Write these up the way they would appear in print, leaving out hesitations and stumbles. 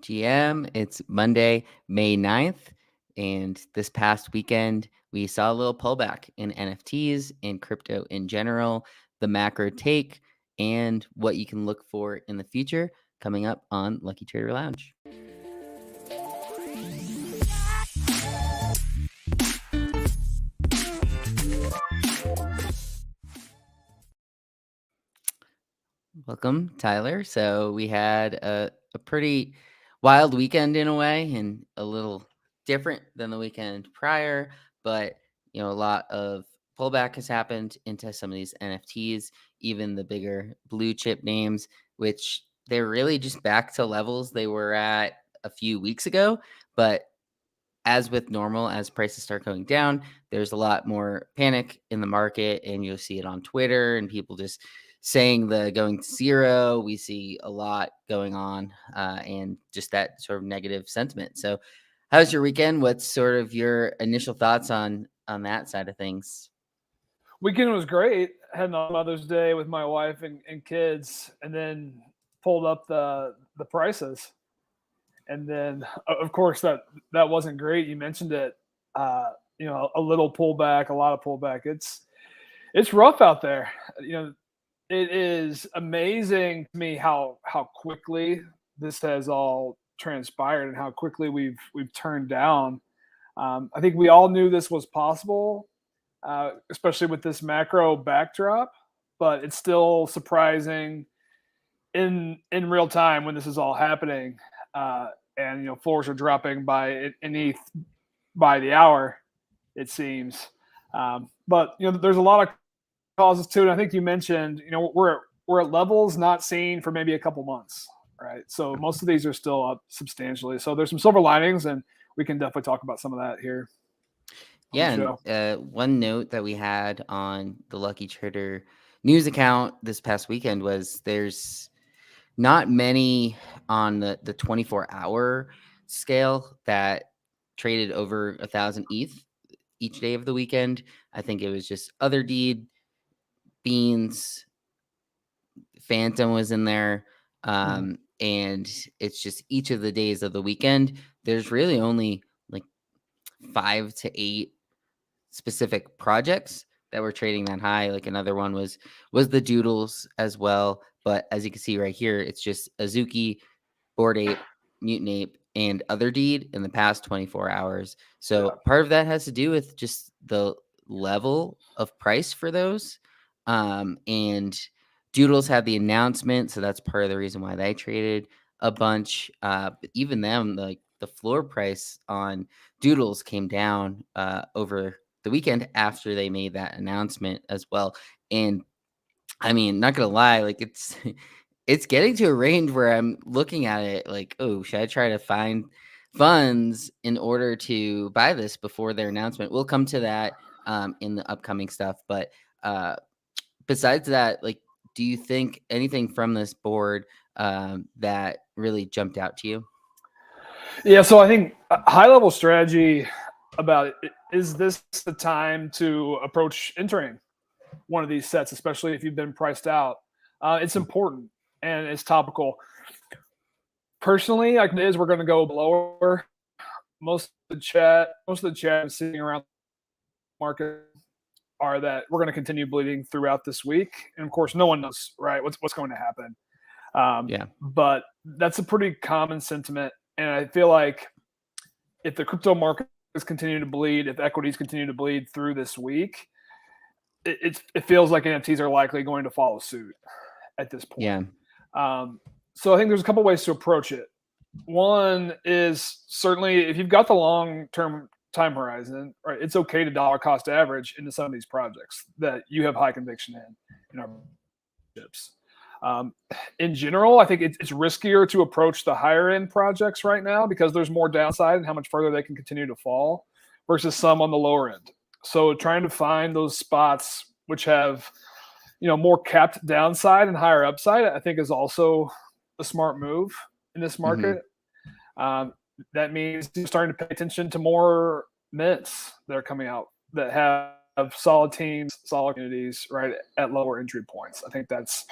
GM. It's Monday, May 9th. And this past weekend, we saw a little pullback in NFTs and crypto in general, the macro take, and what you can look for in the future coming up on Lucky Trader Lounge. Welcome, Tyler. So we had a pretty wild weekend in a way, and a little different than the weekend prior. But a lot of pullback has happened into some of these NFTs, even the bigger blue chip names, which they're really just back to levels they were at a few weeks ago. But as with normal, as prices start going down, there's a lot more panic in the market, and you'll see it on Twitter and people just saying the going to zero. We see a lot going on, and just that sort of negative sentiment. So, how's your weekend? What's sort of your initial thoughts on that side of things? Weekend was great. Had on Mother's Day with my wife and kids, and then pulled up the prices. And then, of course, that wasn't great. You mentioned it. A little pullback, a lot of pullback. It's rough out there. It is amazing to me how quickly this has all transpired and how quickly we've turned down. I think we all knew this was possible, especially with this macro backdrop. But it's still surprising in real time when this is all happening. And floors are dropping by an ETH by the hour, it seems. But there's a lot of causes to it. I think you mentioned, we're at levels not seen for maybe a couple months, right? So most of these are still up substantially. So there's some silver linings, and we can definitely talk about some of that here. Yeah, and one note that we had on the Lucky Trader news account this past weekend was there's not many on the 24-hour scale that traded over 1,000 ETH each day of the weekend. I think it was just Otherdeed, Beans, Phantom was in there. And it's just each of the days of the weekend, there's really only like 5 to 8 specific projects that were trading that high. Like another one was the Doodles as well. But as you can see right here, it's just Azuki, Bored Ape, Mutant Ape, and Otherdeed in the past 24 hours. So part of that has to do with just the level of price for those. And Doodles had the announcement, so that's part of the reason why they traded a bunch. But even them, like the floor price on Doodles came down over the weekend after they made that announcement as well. And I mean, not gonna lie, like it's getting to a range where I'm looking at it like, oh, should I try to find funds in order to buy this before their announcement? We'll come to that in the upcoming stuff. But besides that, like, do you think anything from this board that really jumped out to you? Yeah, so I think a high-level strategy about it, is this the time to approach entering one of these sets, especially if you've been priced out? It's important and it's topical. Personally, like it is, we're going to go lower. Most of the chat I'm seeing around the market are that we're going to continue bleeding throughout this week, and of course, no one knows right what's going to happen. But that's a pretty common sentiment, and I feel like if the crypto markets continue to bleed, if equities continue to bleed through this week, it feels like NFTs are likely going to follow suit at this point. Yeah. So I think there's a couple ways to approach it. One is certainly if you've got the long-term time horizon, right, it's okay to dollar cost average into some of these projects that you have high conviction in our chips. In general, I think it's riskier to approach the higher end projects right now because there's more downside and how much further they can continue to fall versus some on the lower end. So trying to find those spots which have, more capped downside and higher upside, I think is also a smart move in this market. That means you're starting to pay attention to more mints that are coming out that have solid teams, solid communities, right, at lower entry points. I think that's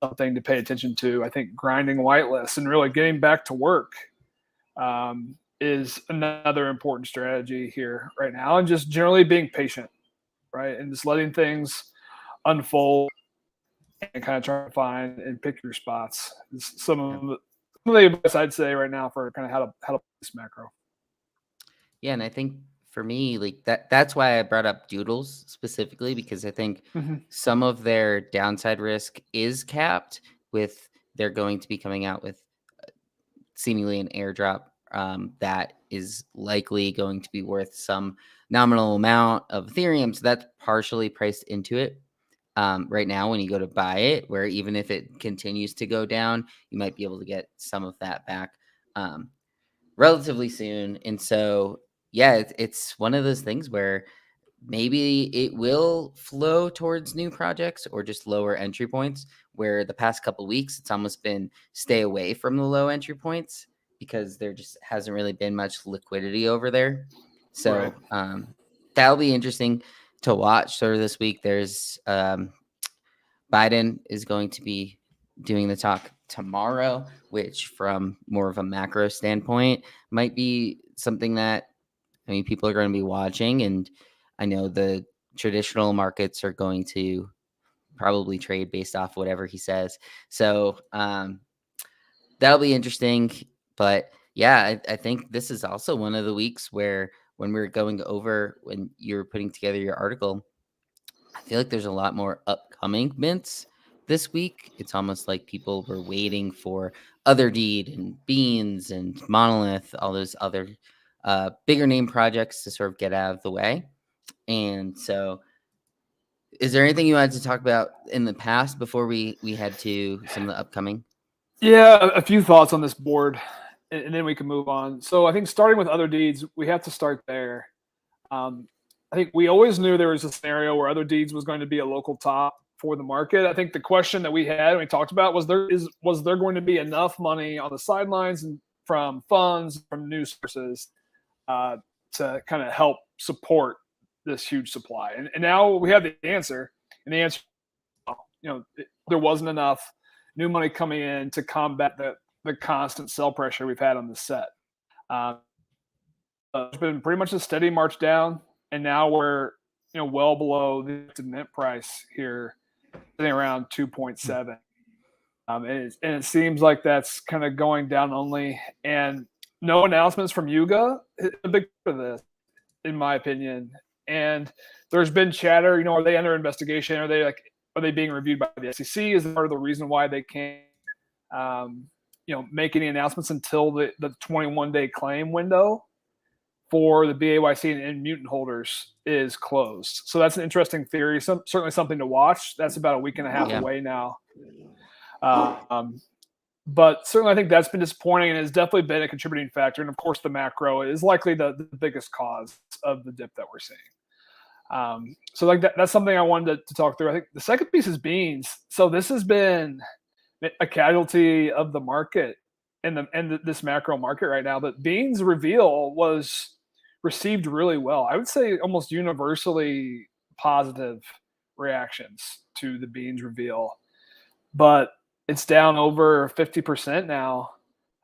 something to pay attention to. I think grinding whitelists and really getting back to work is another important strategy here right now, and just generally being patient, right, and just letting things unfold and kind of trying to find and pick your spots. Some of the advice I'd say right now for kind of how to play this macro. Yeah, and I think for me, like that's why I brought up Doodles specifically, because I think some of their downside risk is capped with they're going to be coming out with seemingly an airdrop that is likely going to be worth some nominal amount of Ethereum. So that's partially priced into it right now when you go to buy it, where even if it continues to go down, you might be able to get some of that back relatively soon. And so, yeah, it's one of those things where maybe it will flow towards new projects or just lower entry points, where the past couple weeks it's almost been stay away from the low entry points because there just hasn't really been much liquidity over there. So that'll be interesting to watch. So this week there's Biden is going to be doing the talk tomorrow, which from more of a macro standpoint might be something that, I mean, people are going to be watching. And I know the traditional markets are going to probably trade based off whatever he says. So that'll be interesting. But yeah, I think this is also one of the weeks where when we were going over, when you were putting together your article, I feel like there's a lot more upcoming mints this week. It's almost like people were waiting for Otherdeed and Beans and Monolith, all those other bigger name projects to sort of get out of the way. And so, is there anything you wanted to talk about in the past before we head to some of the upcoming? Yeah, a few thoughts on this board, and then we can move on. So I think starting with Otherdeeds, we have to start there. I think we always knew there was a scenario where Otherdeeds was going to be a local top for the market. I think the question that we had and we talked about was there going to be enough money on the sidelines and from funds, from news sources to kind of help support this huge supply? And now we have the answer, and the answer, there wasn't enough new money coming in to combat the constant sell pressure we've had on the set. It's been pretty much a steady march down, and now we're well below the mint price here, sitting around 2.7. And it seems like that's kind of going down only. And no announcements from Yuga is a big part of this, in my opinion. And there's been chatter, are they under investigation? Are they being reviewed by the SEC? Is that part of the reason why they can't, make any announcements until the 21-day claim window for the BAYC and mutant holders is closed? So that's an interesting theory. Certainly something to watch. That's about a week and a half away now. But certainly I think that's been disappointing and has definitely been a contributing factor. And of course, the macro is likely the biggest cause of the dip that we're seeing. So like that's something I wanted to talk through. I think the second piece is Beans. So this has been a casualty of the market and this macro market right now. But Beans reveal was received really well. I would say almost universally positive reactions to the Beans reveal. But it's down over 50% now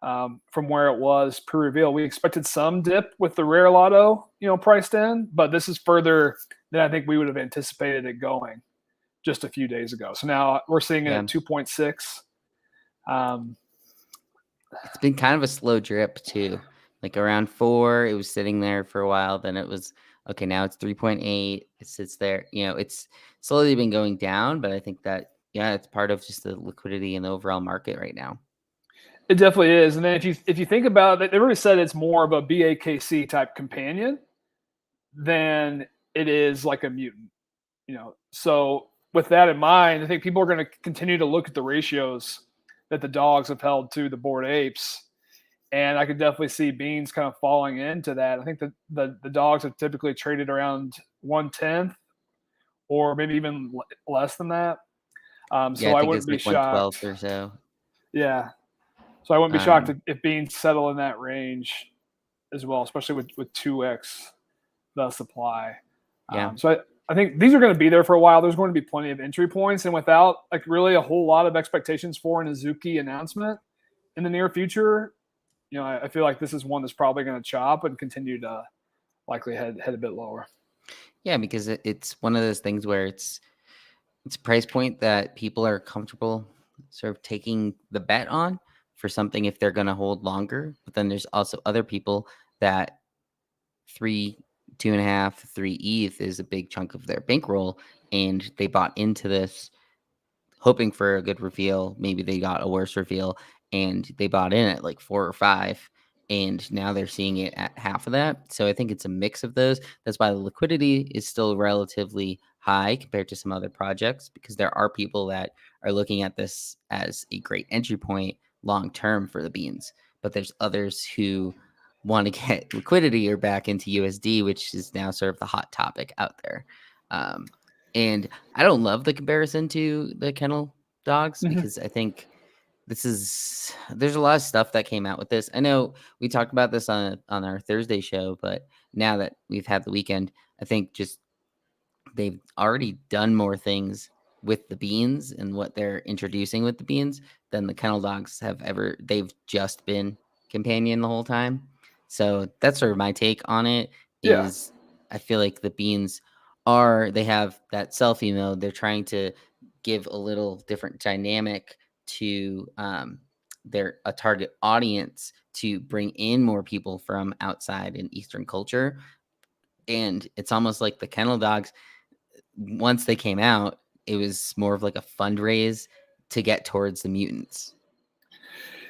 from where it was pre-reveal. We expected some dip with the rare lotto, priced in, but this is further than I think we would have anticipated it going just a few days ago. So now we're seeing it at 2.6. It's been kind of a slow drip too. Like around 4, it was sitting there for a while. Then it was okay. Now it's 3.8. It sits there. It's slowly been going down, but I think that it's part of just the liquidity in the overall market right now. It definitely is. And then if you think about it, they really said it's more of a BAKC type companion than it is like a mutant. So with that in mind, I think people are going to continue to look at the ratios that the dogs have held to the Bored Apes. And I could definitely see Beans kind of falling into that. I think that the dogs have typically traded around 1/10 or maybe even less than that. So I wouldn't be shocked. Or so. Yeah. So I wouldn't be shocked if Beans settle in that range as well, especially with 2x the supply. Yeah. So I think these are going to be there for a while. There's going to be plenty of entry points, and without like really a whole lot of expectations for an Azuki announcement in the near future, I feel like this is one that's probably going to chop and continue to likely head a bit lower. Yeah, because it's one of those things where it's a price point that people are comfortable sort of taking the bet on for something if they're going to hold longer. But then there's also other people that 2.5, 3 ETH is a big chunk of their bankroll, and they bought into this hoping for a good reveal. Maybe they got a worse reveal and they bought in at like 4 or 5, and now they're seeing it at half of that. So I think it's a mix of those. That's why the liquidity is still relatively high compared to some other projects, because there are people that are looking at this as a great entry point long term for the beans. But there's others who want to get liquidity or back into USD, which is now sort of the hot topic out there. And I don't love the comparison to the kennel dogs, because I think there's a lot of stuff that came out with this. I know we talked about this on our Thursday show, but now that we've had the weekend, I think just they've already done more things with the beans and what they're introducing with the beans than the kennel dogs have ever. They've just been companion the whole time. So that's sort of my take on it. Yeah. Is I feel like the beans they have that selfie mode. They're trying to give a little different dynamic to their a target audience to bring in more people from outside in Eastern culture. And it's almost like the kennel dogs, once they came out, it was more of like a fundraise to get towards the mutants.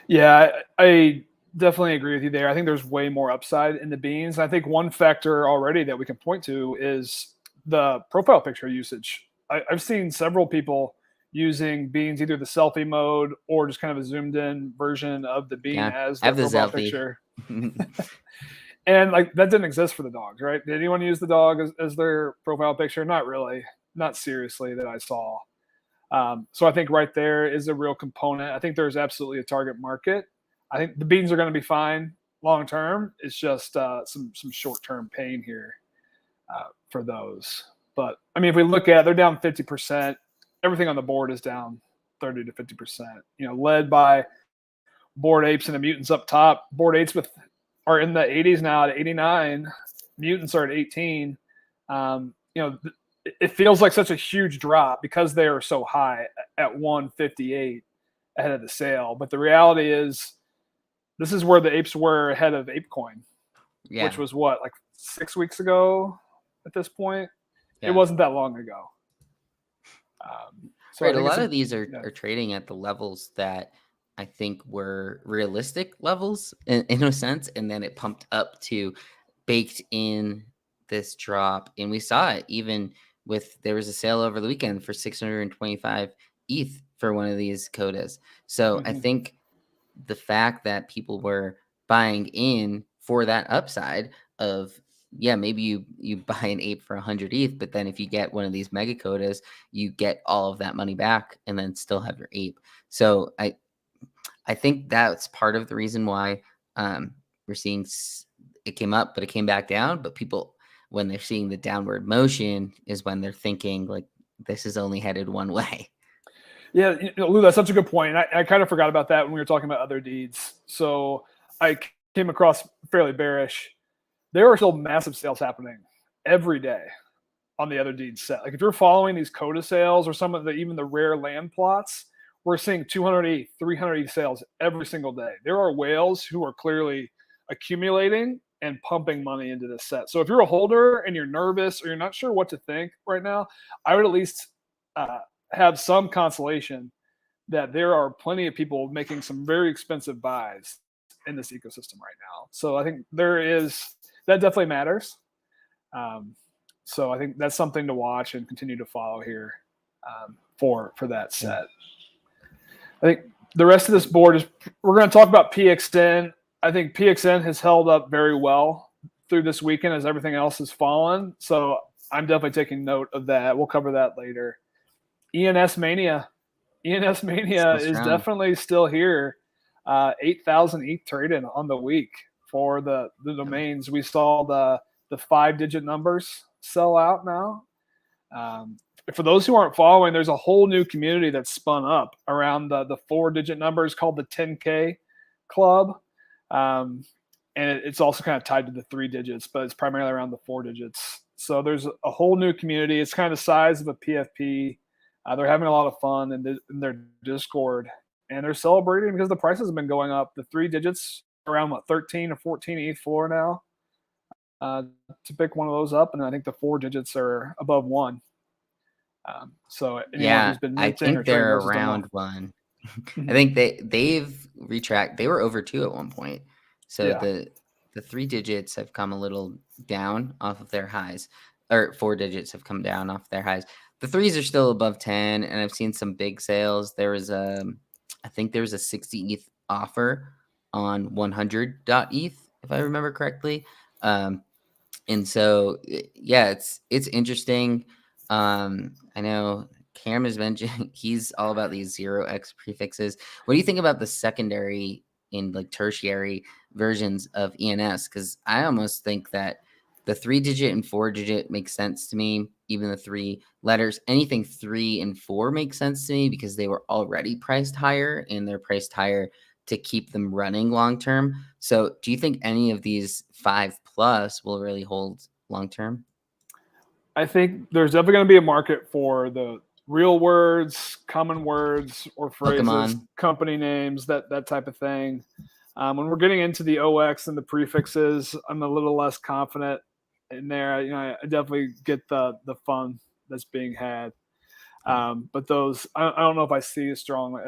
Yeah, I definitely agree with you there. I think there's way more upside in the beans. I think one factor already that we can point to is the profile picture usage. I've seen several people using beans, either the selfie mode or just kind of a zoomed in version of the bean as their profile picture. And like that didn't exist for the dogs, right? Did anyone use the dog as their profile picture? Not really, not seriously that I saw. So I think right there is a real component. I think there's absolutely a target market. I think the beans are going to be fine long term. It's just some short term pain here for those. But I mean, if we look at, they're down 50%. Everything on the board is down 30 to 50%. Led by Bored Apes and the mutants up top. Bored Apes are in the 80s now at 89. Mutants are at 18. It feels like such a huge drop because they are so high at 158 ahead of the sale. But the reality is, this is where the apes were ahead of ApeCoin, which was what, like 6 weeks ago at this point? Yeah. It wasn't that long ago. So right, a lot of these are trading at the levels that I think were realistic levels in a sense, and then it pumped up to baked in this drop. And we saw it even there was a sale over the weekend for 625 ETH for one of these codas. So I think the fact that people were buying in for that upside of, maybe you buy an ape for 100 ETH, but then if you get one of these mega codas, you get all of that money back and then still have your ape. So I think that's part of the reason why we're seeing it came up, but it came back down. But people, when they're seeing the downward motion, is when they're thinking like this is only headed one way. Yeah, Lou, that's such a good point. I kind of forgot about that when we were talking about Otherdeeds. So I came across fairly bearish. There are still massive sales happening every day on the Otherdeed set. Like if you're following these coda sales or some of even the rare land plots, we're seeing 280, 300 sales every single day. There are whales who are clearly accumulating and pumping money into this set. So if you're a holder and you're nervous or you're not sure what to think right now, I would at least have some consolation that there are plenty of people making some very expensive buys in this ecosystem right now. So I think that definitely matters. So I think that's something to watch and continue to follow here for that set. I think the rest of this board we're going to talk about PXN. I think PXN has held up very well through this weekend as everything else has fallen. So I'm definitely taking note of that. We'll cover that later. ENS Mania is definitely still here. 8,000 ETH traded on the week for the domains. We saw the 5-digit numbers sell out now. For those who aren't following, there's a whole new community that's spun up around the 4-digit numbers called the 10K Club. And it's also kind of tied to the 3 digits, but it's primarily around the 4 digits. So there's a whole new community. It's kind of the size of a PFP. They're having a lot of fun in their Discord, and they're celebrating because the prices have been going up. The 3 digits around what 13 or 14 ETH floor now. To pick one of those up, and I think the 4 digits are above 1. So anyone who's been I minting or think trading they're those around 1. Mhm. I think they've retract. They were over 2 at one point. So Yeah. the 3 digits have come a little down off of their highs, or 4 digits have come down off their highs. The 3s are still above 10, and I've seen some big sales. There was I think there was a 60 ETH offer on 100.eth, if I remember correctly. And so yeah, it's interesting. I know Cam has mentioned he's all about these 0x prefixes. What do you think about the secondary and like tertiary versions of ENS? Because I almost think that the 3 digit and 4 digit makes sense to me. Even the 3 letters, anything 3 and 4 makes sense to me because they were already priced higher, and they're priced higher to keep them running long term. So do you think any of these 5 plus will really hold long term? I think there's definitely going to be a market for the real words, common words or phrases, Pokemon. company names, that type of thing. When we're getting into the OX and the prefixes, I'm a little less confident in there. I definitely get the fun that's being had. But those, I don't know if I see as strong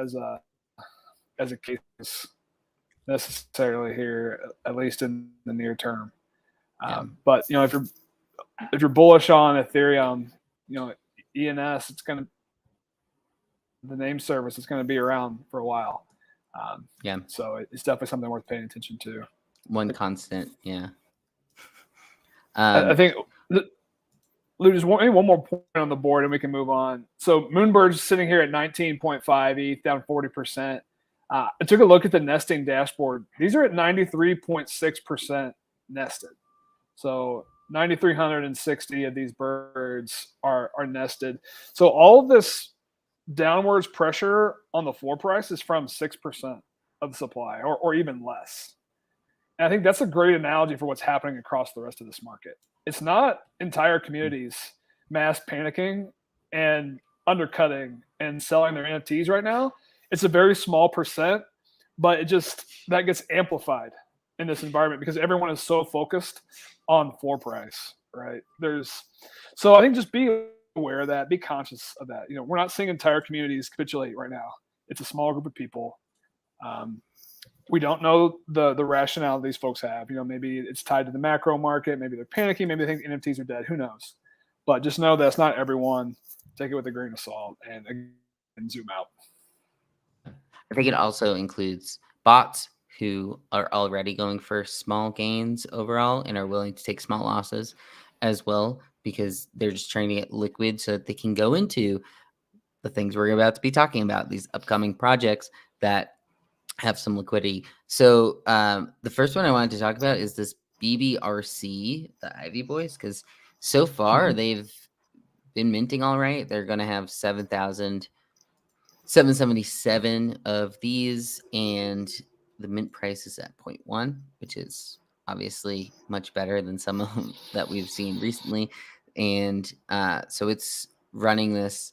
as a case necessarily here, at least in the near term. Yeah. But if you're bullish on Ethereum, ENS, the name service is going to be around for a while. Yeah. So it's definitely something worth paying attention to. One constant. Yeah. I think there's one more point on the board and we can move on. So Moonbird's sitting here at 19.5 ETH, down 40%. I took a look at the nesting dashboard. These are at 93.6% nested. So 9,360 of these birds are nested. So all of this downwards pressure on the floor price is from 6% of the supply, or even less. And I think that's a great analogy for what's happening across the rest of this market. It's not entire communities mass panicking and undercutting and selling their NFTs right now. It's a very small percent, but that gets amplified in this environment because everyone is so focused on floor price, right? So I think just be aware of that, be conscious of that. We're not seeing entire communities capitulate right now. It's a small group of people. We don't know the rationale these folks have. Maybe it's tied to the macro market. Maybe they're panicking. Maybe they think NFTs are dead. Who knows? But just know that's not everyone. Take it with a grain of salt and zoom out. I think it also includes bots who are already going for small gains overall and are willing to take small losses as well because they're just trying to get liquid so that they can go into the things we're about to be talking about, these upcoming projects that have some liquidity. So the first one I wanted to talk about is this BBRC, the Ivy Boys, because so far they've been minting all right. They're going to have 777 of these, and the mint price is at 0.1, which is obviously much better than some of them that we've seen recently. And so it's running this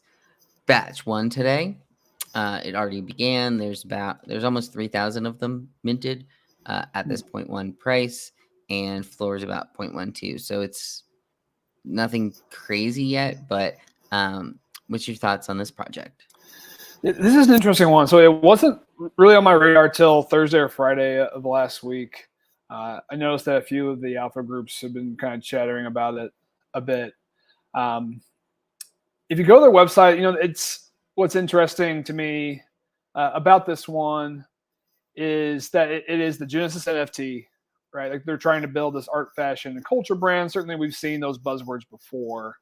batch 1 today. It already began. There's almost 3,000 of them minted at this 0.1 price, and floor is about 0.12. So it's nothing crazy yet, but what's your thoughts on this project? This is an interesting one. So it wasn't really on my radar till Thursday or Friday of last week. I noticed that a few of the alpha groups have been kind of chattering about it a bit. If you go to their website, it's what's interesting to me about this one is that it is the Genesis NFT, right? Like they're trying to build this art, fashion, and culture brand. Certainly, we've seen those buzzwords before.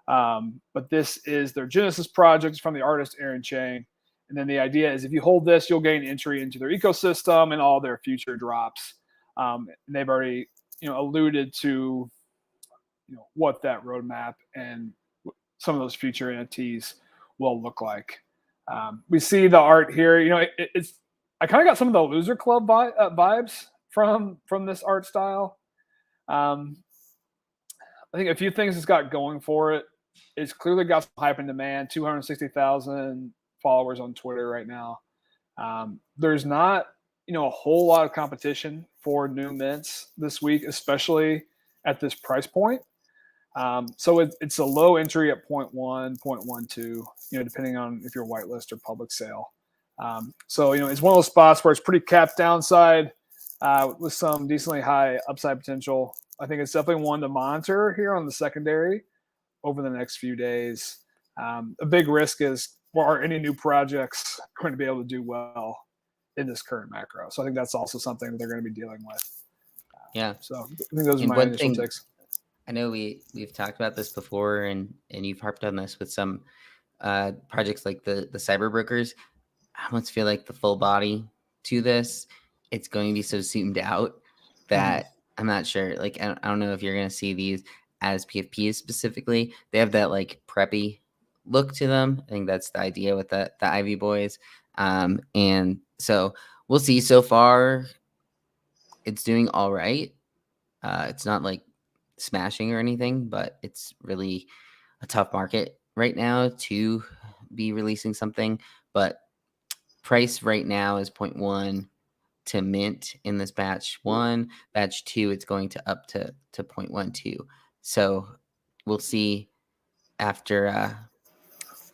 But this is their Genesis project. It's from the artist Aaron Chang. And then the idea is if you hold this, you'll gain entry into their ecosystem and all their future drops. And they've already, alluded to, what that roadmap and some of those future NFTs will look like. We see the art here. It's I kind of got some of the Loser Club vibes from this art style. I think a few things it's got going for it. It's clearly got some hype and demand. 260,000 followers on Twitter right now. There's not, a whole lot of competition for new mints this week, especially at this price point. So it's a low entry at 0.1, 0.12, depending on if you're whitelist or public sale. So it's one of those spots where it's pretty capped downside with some decently high upside potential. I think it's definitely one to monitor here on the secondary over the next few days. A big risk is, are any new projects going to be able to do well in this current macro? So I think that's also something that they're going to be dealing with. Yeah. So I think those are my initial takes. I know we've talked about this before, and you've harped on this with some projects like the cyber brokers. I almost feel like the full body to this, it's going to be so zoomed out that I'm not sure. Like, I don't know if you're going to see these as PFPs specifically. They have that like preppy look to them. I think that's the idea with the Ivy boys. And so we'll see. So far, it's doing all right. It's not like smashing or anything, but it's really a tough market right now to be releasing something. But price right now is 0.1 to mint in this batch 1. Batch 2, it's going to up to 0.12. So we'll see after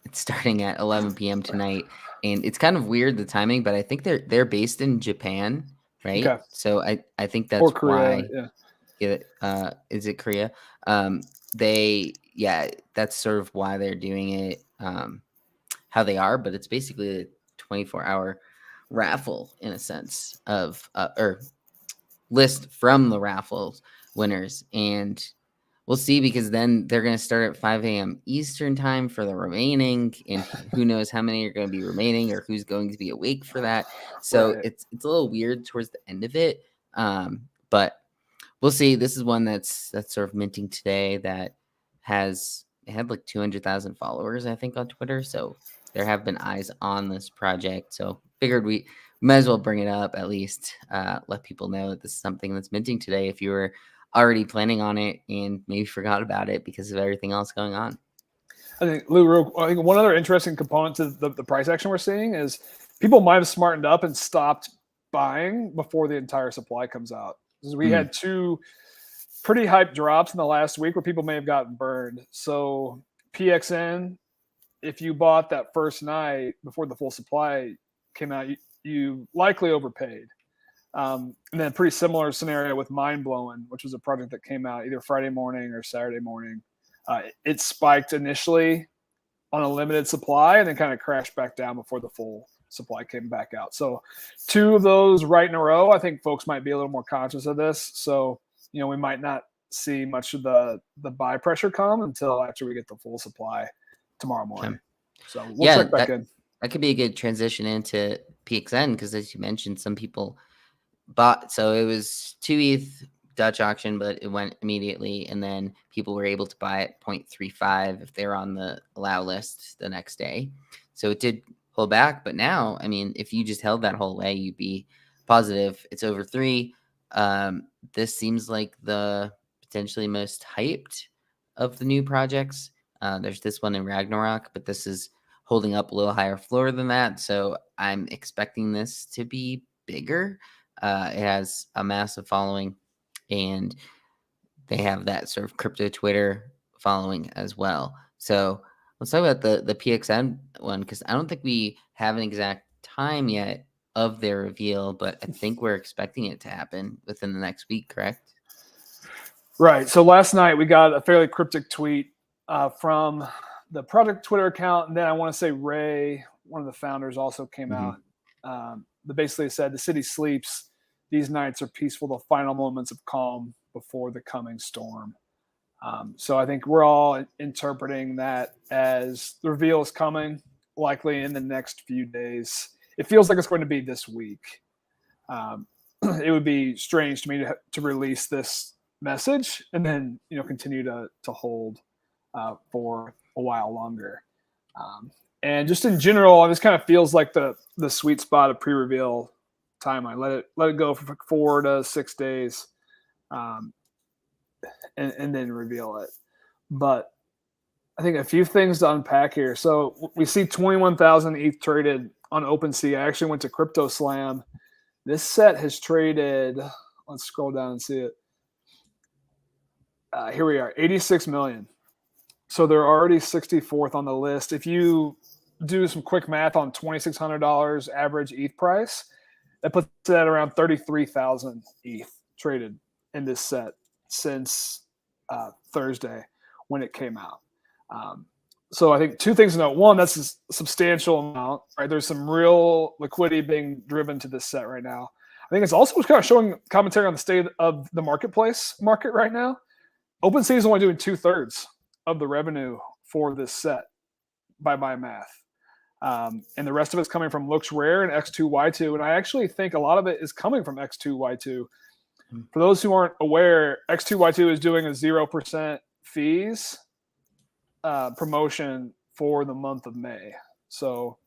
it's starting at 11 p.m. tonight. And it's kind of weird, the timing, but I think they're based in Japan, right? Okay. So I think that's Korea, why. Yeah. Is it Korea? That's sort of why they're doing it how they are, but it's basically a 24-hour raffle in a sense of or list from the raffles winners, and we'll see, because then they're going to start at 5 a.m. Eastern time for the remaining, and who knows how many are going to be remaining or who's going to be awake for that. So it's a little weird towards the end of it, but we'll see. This is one that's sort of minting today that had like 200,000 followers, I think, on Twitter. So there have been eyes on this project. So figured we might as well bring it up, at least let people know that this is something that's minting today if you were already planning on it and maybe forgot about it because of everything else going on. I think, Lou, I think one other interesting component to the price action we're seeing is people might have smartened up and stopped buying before the entire supply comes out. We had 2 pretty hype drops in the last week where people may have gotten burned. So PXN, if you bought that first night before the full supply came out, you likely overpaid. And then pretty similar scenario with Mind Blowing, which was a project that came out either Friday morning or Saturday morning. It spiked initially on a limited supply and then kind of crashed back down before the full supply came back out. So 2 of those right in a row, I think folks might be a little more conscious of this. So, we might not see much of the buy pressure come until after we get the full supply tomorrow morning. So we'll check back in. That could be a good transition into PXN, because as you mentioned, some people bought. So it was 2 ETH Dutch auction, but it went immediately, and then people were able to buy at 0.35 if they were on the allow list the next day. So it did pull back, but now, I mean, if you just held that whole way, you'd be positive. It's over 3. This seems like the potentially most hyped of the new projects. There's this one in Ragnarok, but this is holding up a little higher floor than that. So I'm expecting this to be bigger. It has a massive following, and they have that sort of crypto Twitter following as well. So let's talk about the PXN one, because I don't think we have an exact time yet of their reveal, but I think we're expecting it to happen within the next week, correct? Right. So last night we got a fairly cryptic tweet from the project Twitter account, and then I want to say Ray, one of the founders, also came out. That basically said, "The city sleeps. These nights are peaceful, the final moments of calm before the coming storm." So I think we're all interpreting that as the reveal is coming, likely in the next few days. It feels like it's going to be this week. It would be strange to me to release this message and then continue to hold for a while longer. And just in general, this kind of feels like the sweet spot of pre-reveal timeline. Let it go for 4 to 6 days, and then reveal it. But I think a few things to unpack here. So we see 21,000 ETH traded on OpenSea. I actually went to Crypto Slam. This set has traded. Let's scroll down and see it. Here we are, 86 million. So they're already 64th on the list. If you do some quick math on $2,600 average ETH price, that puts it at around 33,000 ETH traded in this set since Thursday when it came out. So I think two things to note. One, that's a substantial amount, right? There's some real liquidity being driven to this set right now. I think it's also kind of showing commentary on the state of the market right now. OpenSea is only doing 2/3 of the revenue for this set by my math. And the rest of it's coming from Looks Rare and X2Y2. And I actually think a lot of it is coming from X2Y2. For those who aren't aware, X2Y2 is doing a 0% fees promotion for the month of May. So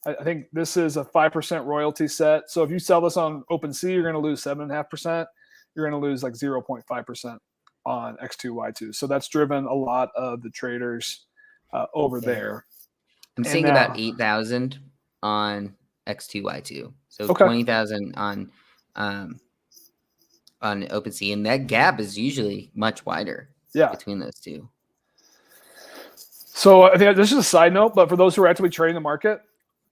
I think this is a 5% royalty set. So if you sell this on OpenSea, you're going to lose 7.5%. You're going to lose like 0.5% on X2Y2. So that's driven a lot of the traders over there. I'm seeing about 8,000 on X2Y2. So 20,000 on OpenSea. And that gap is usually much wider between those two. So I think this is a side note, but for those who are actively trading the market,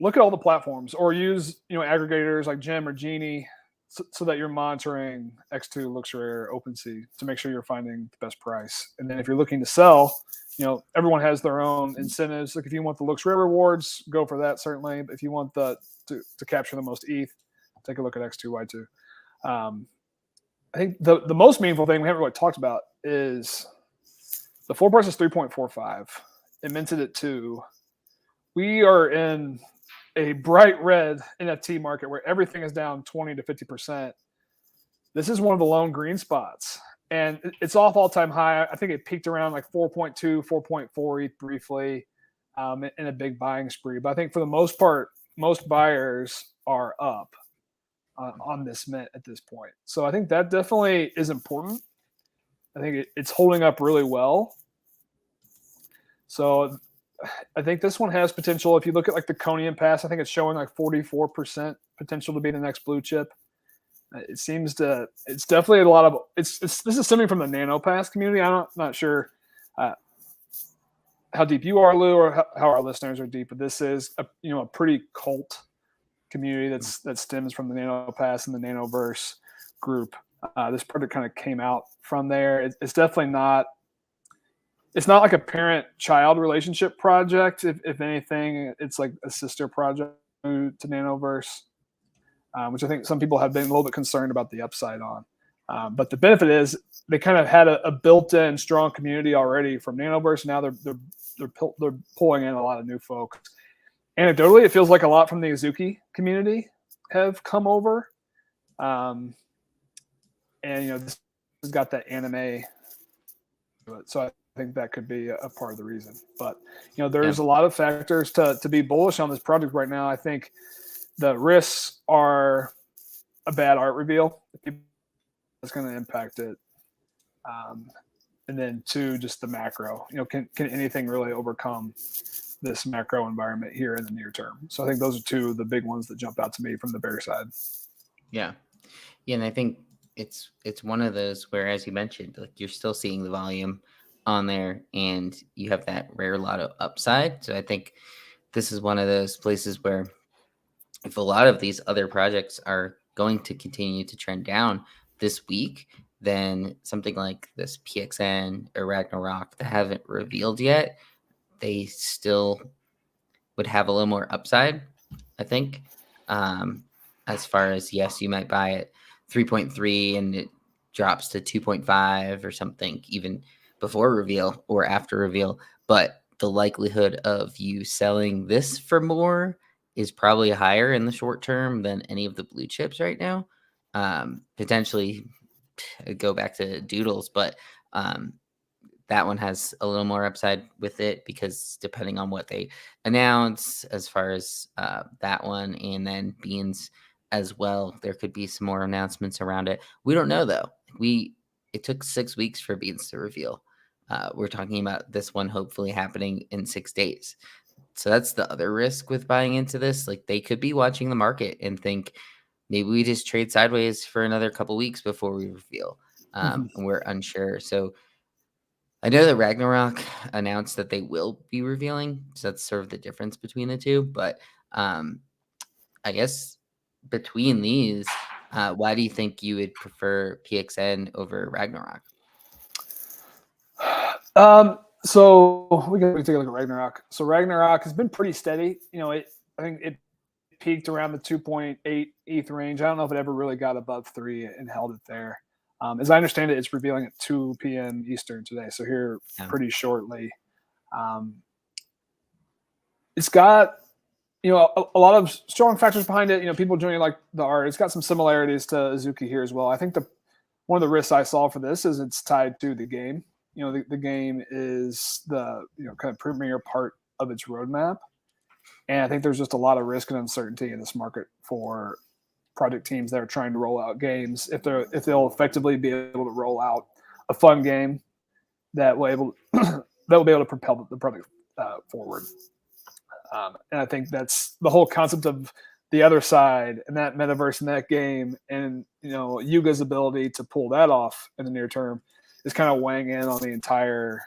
look at all the platforms or use aggregators like Gem or Genie so that you're monitoring X2, Looks Rare, OpenSea to make sure you're finding the best price. And then if you're looking to sell, everyone has their own incentives. Like if you want the Looks Rare rewards, go for that certainly. But if you want to capture the most ETH, take a look at X2Y2. I think the most meaningful thing we haven't really talked about is the floor price is 3.45. It minted at 2. We are in a bright red NFT market where everything is down 20 to 50%. This is one of the lone green spots. And it's off all-time high. I think it peaked around like 4.2, 4.4 ETH briefly in a big buying spree. But I think for the most part, most buyers are up on this mint at this point. So I think that definitely is important. I think it's holding up really well. So I think this one has potential. If you look at like the Conium Pass, I think it's showing like 44% potential to be the next blue chip. It's definitely a lot of, this is stemming from the Nano Pass community. I'm not sure how deep you are, Lou, or how our listeners are deep, but this is a pretty cult community that stems from the Nano Pass and the Nanoverse group. This project kind of came out from there. It's definitely not, it's not like a parent-child relationship project. If anything, it's like a sister project to Nanoverse, which I think some people have been a little bit concerned about the upside on. But the benefit is they kind of had a built-in strong community already from Nanoverse. Now they're pulling in a lot of new folks. Anecdotally, it feels like a lot from the Azuki community have come over, and this has got that anime. So I think that could be a part of the reason. But there's a lot of factors to be bullish on this project right now. I think the risks are a bad art reveal. It's going to impact it. And then 2, just the macro. Can anything really overcome this macro environment here in the near term? So I think those are 2 of the big ones that jump out to me from the bear side. Yeah, and I think it's one of those where, as you mentioned, like you're still seeing the volume on there, and you have that rare lotto upside. So I think this is one of those places where, if a lot of these other projects are going to continue to trend down this week, then something like this PXN or Ragnarok that haven't revealed yet, they still would have a little more upside, I think. As far as, yes, you might buy it 3.3 and it drops to 2.5 or something, even before reveal or after reveal. But the likelihood of you selling this for more is probably higher in the short term than any of the blue chips right now. Potentially go back to Doodles, but that one has a little more upside with it, because depending on what they announce as far as that one, and then Beans as well. There could be some more announcements around it. We don't know though. It took 6 weeks for Beans to reveal. We're talking about this one hopefully happening in 6 days. So that's the other risk with buying into this. Like they could be watching the market and think maybe we just trade sideways for another couple weeks before we reveal. And we're unsure. So I know that Ragnarok announced that they will be revealing. So that's sort of the difference between the two. But I guess between these, why do you think you would prefer PXN over Ragnarok? So we can take a look at Ragnarok. So Ragnarok has been pretty steady. I think it peaked around the 2.8 ETH range. I don't know if it ever really got above 3 and held it there. As I understand it, it's revealing at 2 p.m. Eastern today, so here pretty shortly. It's got a lot of strong factors behind it. People generally like the art. It's got some similarities to Azuki here as well. I think one of the risks I saw for this is it's tied to the game. The game is the kind of premier part of its roadmap, and I think there's just a lot of risk and uncertainty in this market for project teams that are trying to roll out games. If they'll effectively be able to roll out a fun game that will be able to propel the product forward. And I think that's the whole concept of the other side and that metaverse and that game, and Yuga's ability to pull that off in the near term is kind of weighing in on the entire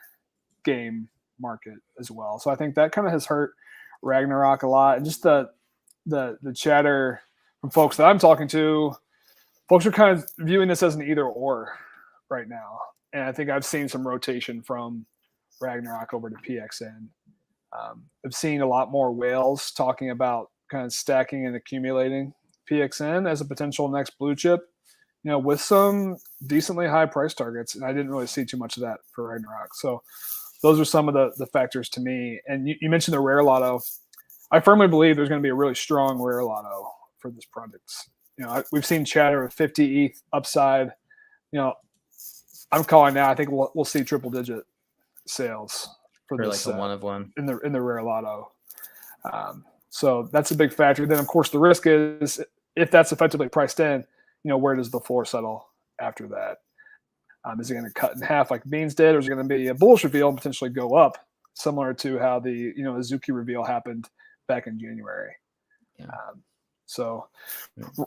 game market as well. So I think that kind of has hurt Ragnarok a lot, and just the chatter from folks that I'm talking to, folks are kind of viewing this as an either or right now. And I think I've seen some rotation from Ragnarok over to PXN. I've seen a lot more whales talking about kind of stacking and accumulating PXN as a potential next blue chip, with some decently high price targets. And I didn't really see too much of that for Ragnarok. So those are some of the factors to me. And you mentioned the rare lotto. I firmly believe there's going to be a really strong rare lotto for this project. We've seen chatter of 50 ETH upside. I'm calling now. I think we'll see triple digit sales for this, like a one of one in the rare lotto. So that's a big factor. Then of course the risk is if that's effectively priced in, where does the floor settle after that? Is it going to cut in half like Beans did, or is it going to be a bullish reveal and potentially go up, similar to how the Azuki reveal happened back in January? Yeah. So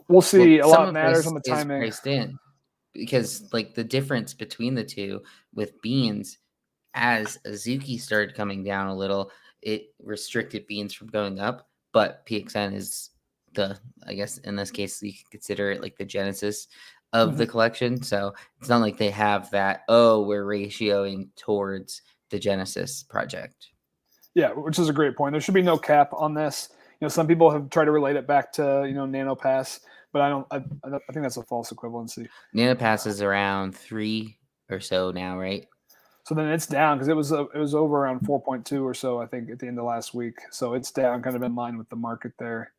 we'll see. A lot matters on the timing. Priced in because like the difference between the two with Beans, as Azuki started coming down a little, it restricted Beans from going up, but PXN is I guess in this case you could consider it like the genesis of the collection. So it's not like they have that, we're ratioing towards the Genesis project. Yeah, which is a great point. There should be no cap on this. Some people have tried to relate it back to NanoPass, but I think that's a false equivalency. NanoPass is around 3 or so now, right? So then it's down because it was over around 4.2 or so, I think, at the end of last week. So it's down kind of in line with the market there,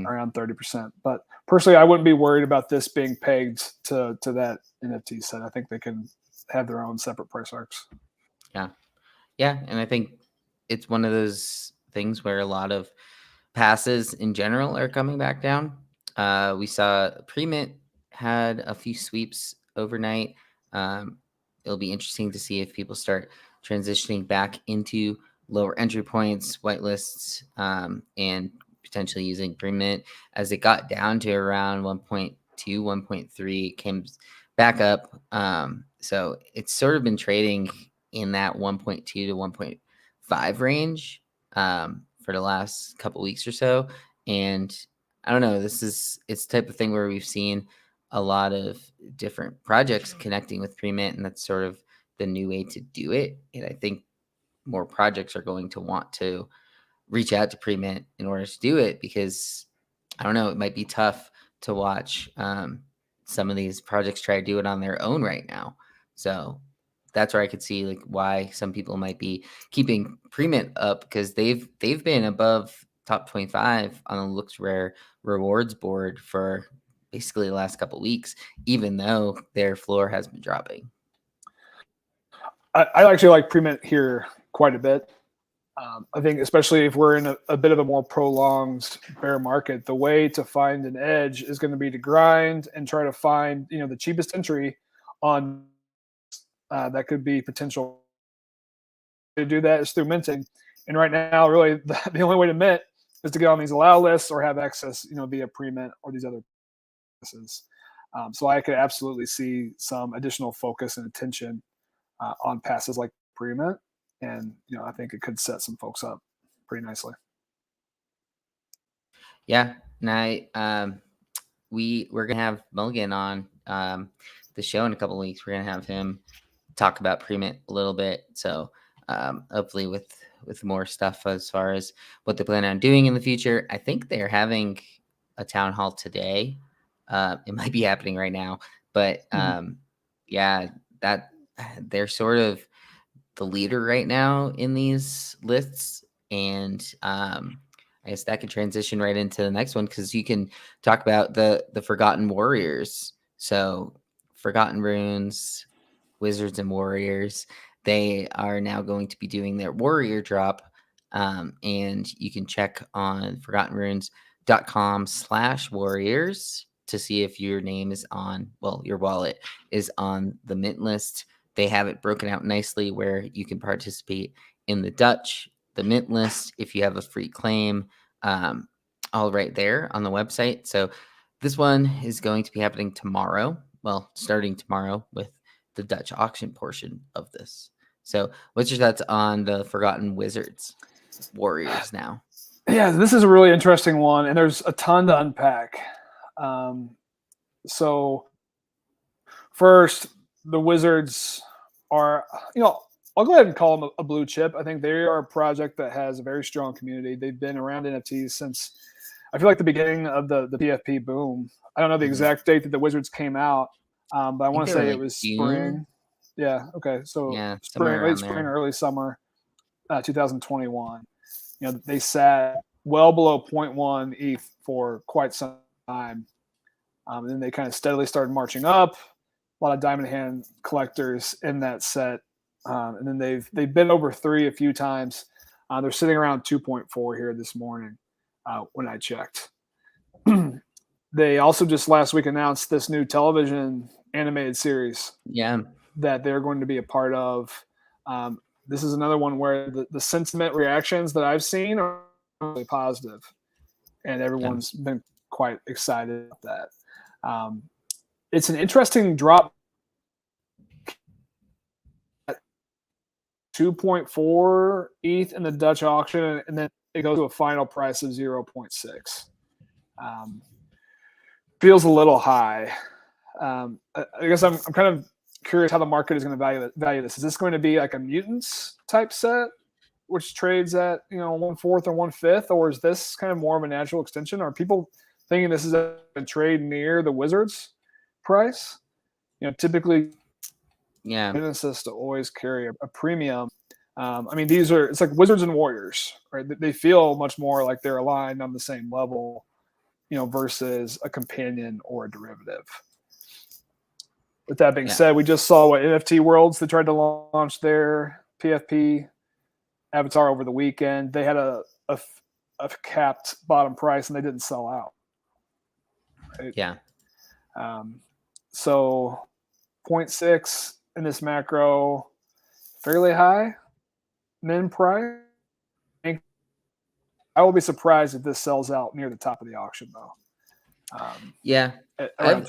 around 30%. But personally, I wouldn't be worried about this being pegged to that NFT set. I think they can have their own separate price arcs. Yeah, and I think it's one of those things where a lot of passes in general are coming back down. We saw Premint had a few sweeps overnight. It'll be interesting to see if people start transitioning back into lower entry points, whitelists, and potentially using Premint. As it got down to around 1.2, 1.3, came back up. So it's sort of been trading in that 1.2 to 1.5 range for the last couple weeks or so. And I don't know, it's the type of thing where we've seen a lot of different projects connecting with Premint, and that's sort of the new way to do it. And I think more projects are going to want to reach out to Premint in order to do it, because I don't know, it might be tough to watch some of these projects try to do it on their own right now. So that's where I could see like why some people might be keeping Premint up, because they've been above top 25 on the Looks Rare rewards board for basically the last couple of weeks, even though their floor has been dropping. I actually like Premint here quite a bit. I think especially if we're in a bit of a more prolonged bear market, the way to find an edge is going to be to grind and try to find the cheapest entry on that could be potential. To do that is through minting, and right now, really the only way to mint is to get on these allow lists or have access, via pre-mint or these other places. So I could absolutely see some additional focus and attention on passes like pre-mint, and I think it could set some folks up pretty nicely. Yeah, and we're gonna have Mulligan on the show in a couple of weeks. We're gonna have him talk about pre-mint a little bit. So hopefully with more stuff as far as what they plan on doing in the future. I think they're having a town hall today. It might be happening right now, but yeah, that they're sort of the leader right now in these lists, and I guess that could transition right into the next one because you can talk about the Forgotten Warriors. So Forgotten Runes, Wizards and Warriors, they are now going to be doing their warrior drop, and you can check on forgottenrunes.com/warriors to see if your name is on, well, your wallet is on the mint list. They have it broken out nicely where you can participate in the Dutch, the mint list, if you have a free claim, all right there on the website. So this one is going to be happening tomorrow. Well, starting tomorrow with the Dutch auction portion of this. So what's your thoughts on the Forgotten Wizards Warriors now? Yeah, this is a really interesting one, and there's a ton to unpack. So first, the Wizards are, I'll go ahead and call them a blue chip. I think they are a project that has a very strong community. They've been around NFTs since, I feel like, the beginning of the PFP boom. I don't know the exact date that the Wizards came out, but I want to say it was June? spring. Yeah. Okay. So yeah, spring, late spring, early summer, 2021. They sat well below 0.1 ETH for quite some time. And then they kind of steadily started marching up. A lot of diamond hand collectors in that set, and then they've been over 3 a few times. They're sitting around 2.4 here this morning when I checked. They also just last week announced this new television animated series. Yeah, that they're going to be a part of. This is another one where the sentiment reactions that I've seen are really positive, and everyone's been quite excited about that. It's an interesting drop. 2.4 ETH in the Dutch auction, and then it goes to a final price of 0.6. Feels a little high. I guess I'm kind of curious how the market is going to value this. Is this going to be like a mutants type set, which trades at 1/4 or 1/5, or is this kind of more of a natural extension? Are people thinking this is a trade near the Wizards price? Typically, Genesis to always carry a premium. I mean, it's like Wizards and Warriors, right? They feel much more like they're aligned on the same level, versus a companion or a derivative. With that being said, we just saw what NFT Worlds, they tried to launch their PFP avatar over the weekend. They had a capped bottom price and they didn't sell out. Right? Yeah. So 0.6 in this macro, fairly high min price. I will be surprised if this sells out near the top of the auction, though. I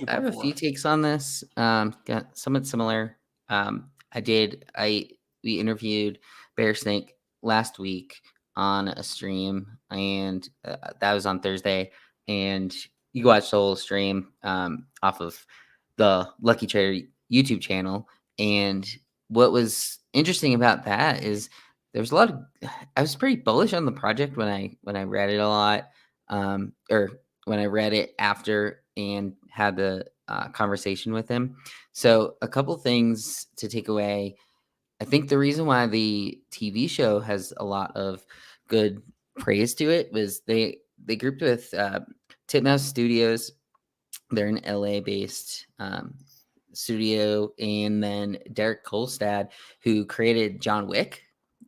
have a few takes on this. Somewhat similar. We interviewed Bear Snake last week on a stream, and that was on Thursday. And you can watch the whole stream off of the Lucky Trader YouTube channel. And what was interesting about that is there's a lot of. I was pretty bullish on the project when I read it a lot, or when I read it after and had the conversation with him. So a couple things to take away. I think the reason why the TV show has a lot of good praise to it was they grouped with Titmouse Studios. They're an LA based studio, and then Derek Kolstad, who created John Wick.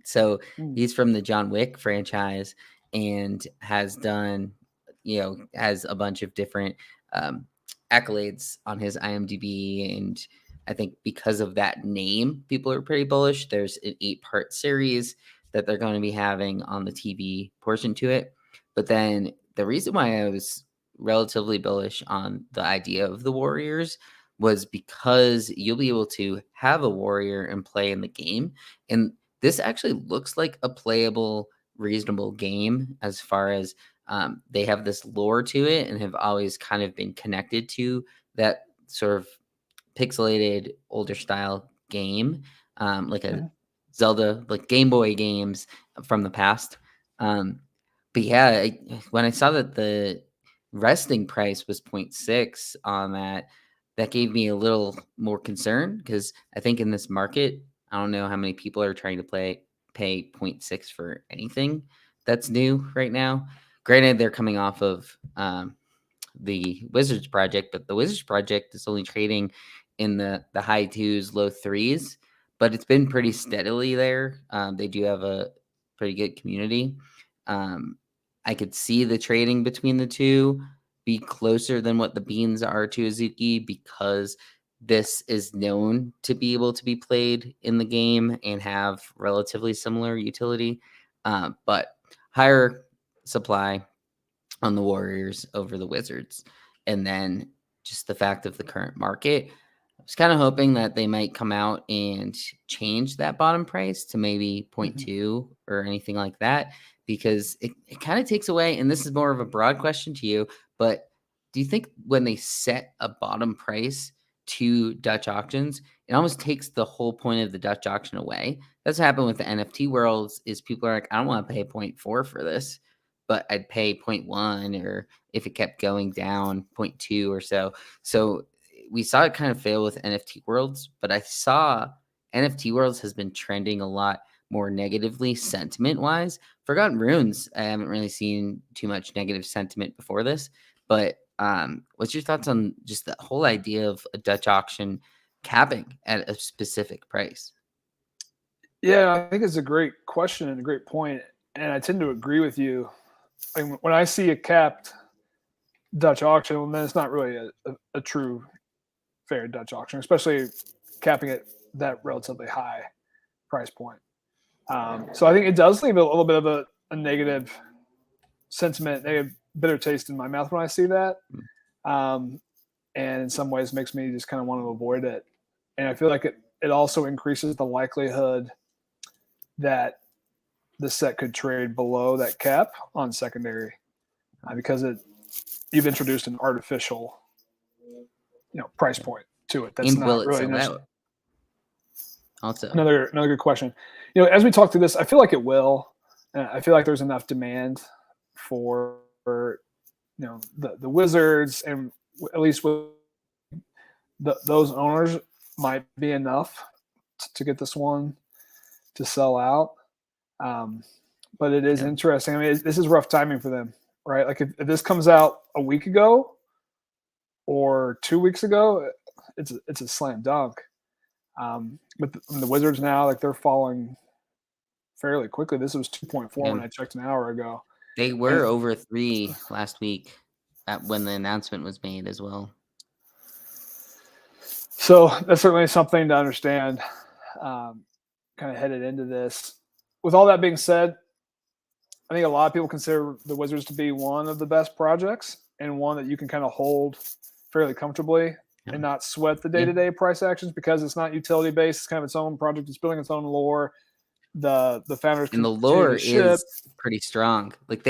So he's from the John Wick franchise and has done, has a bunch of different accolades on his IMDb. And I think because of that name, people are pretty bullish. There's an 8-part series that they're going to be having on the TV portion to it. But then the reason why I was relatively bullish on the idea of the Warriors was because you'll be able to have a warrior and play in the game. And this actually looks like a playable, reasonable game as far as they have this lore to it and have always kind of been connected to that sort of pixelated, older style game, like a Zelda, like Game Boy games from the past. But yeah, when I saw that the resting price was 0.6 on that, that gave me a little more concern because I think in this market, I don't know how many people are trying to pay 0.6 for anything that's new right now. Granted, they're coming off of the Wizards project, but the Wizards project is only trading in the high 2s, low 3s, but it's been pretty steadily there. They do have a pretty good community. I could see the trading between the two be closer than what the beans are to Azuki because this is known to be able to be played in the game and have relatively similar utility, but higher supply on the Warriors over the Wizards. And then just the fact of the current market, I was kind of hoping that they might come out and change that bottom price to maybe 0.2 or anything like that, because it kind of takes away, and this is more of a broad question to you, but do you think when they set a bottom price to Dutch auctions, it almost takes the whole point of the Dutch auction away? That's what happened with the NFT worlds is people are like, I don't want to pay 0.4 for this, but I'd pay 0.1, or if it kept going down 0.2 or so. So we saw it kind of fail with NFT Worlds, but I saw NFT Worlds has been trending a lot more negatively sentiment wise. Forgotten Runes, I haven't really seen too much negative sentiment before this, but what's your thoughts on just the whole idea of a Dutch auction capping at a specific price? Yeah, I think it's a great question and a great point, and I tend to agree with you. Like when I see a capped Dutch auction, well, then it's not really a true fair Dutch auction, especially capping it that relatively high price point. So I think it does leave a little bit of a negative sentiment, a bitter taste in my mouth when I see that. And in some ways makes me just kind of want to avoid it. And I feel like it also increases the likelihood that the set could trade below that cap on secondary because you've introduced an artificial, price point to it. That's And will not it really sell out? Also, another good question. As we talk through this, I feel like it will. I feel like there's enough demand for the Wizards, and at least with those owners might be enough to get this one to sell out. But it is interesting. I mean, this is rough timing for them, right? Like if this comes out a week ago or 2 weeks ago, it's a slam dunk. But the Wizards now, like they're falling fairly quickly. This was 2.4 when I checked an hour ago. They were over 3 last week when the announcement was made as well. So that's certainly something to understand kind of headed into this. With all that being said, I think a lot of people consider the Wizards to be one of the best projects and one that you can kind of hold fairly comfortably and not sweat the day-to-day price actions because it's not utility-based. It's kind of its own project. It's building its own lore. The founders and the lore is pretty strong. Like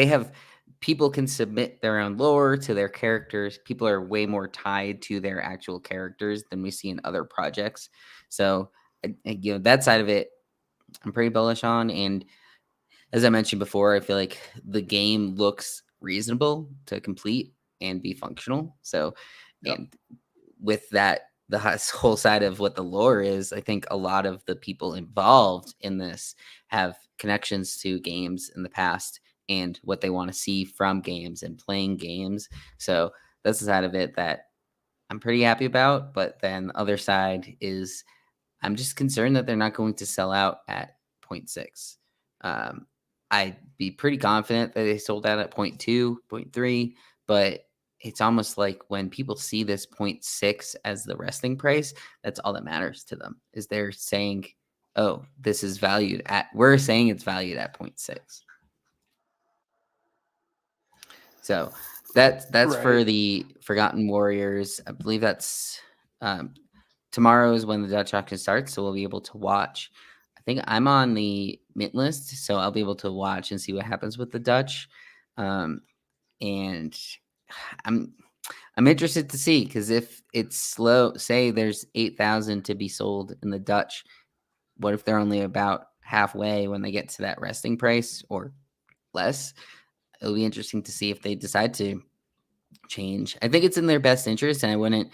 people can submit their own lore to their characters. People are way more tied to their actual characters than we see in other projects. So, that side of it, I'm pretty bullish on. And as I mentioned before, I feel like the game looks reasonable to complete and be functional. So, and with that, the whole side of what the lore is, I think a lot of the people involved in this have connections to games in the past and what they want to see from games and playing games. So that's the side of it that I'm pretty happy about. But then the other side is I'm just concerned that they're not going to sell out at 0.6. I'd be pretty confident that they sold out at 0.2, 0.3, but it's almost like when people see this 0.6 as the resting price, that's all that matters to them, is they're saying, oh, this is valued at, we're saying it's valued at 0.6. So that's Right. for the Forgotten Warriors. I believe that's tomorrow is when the Dutch auction starts, so we'll be able to watch. I think I'm on the mint list, so I'll be able to watch and see what happens with the Dutch. And I'm interested to see, because if it's slow, say there's 8,000 to be sold in the Dutch, what if they're only about halfway when they get to that resting price or less? It'll be interesting to see if they decide to change. I think it's in their best interest, and I wouldn't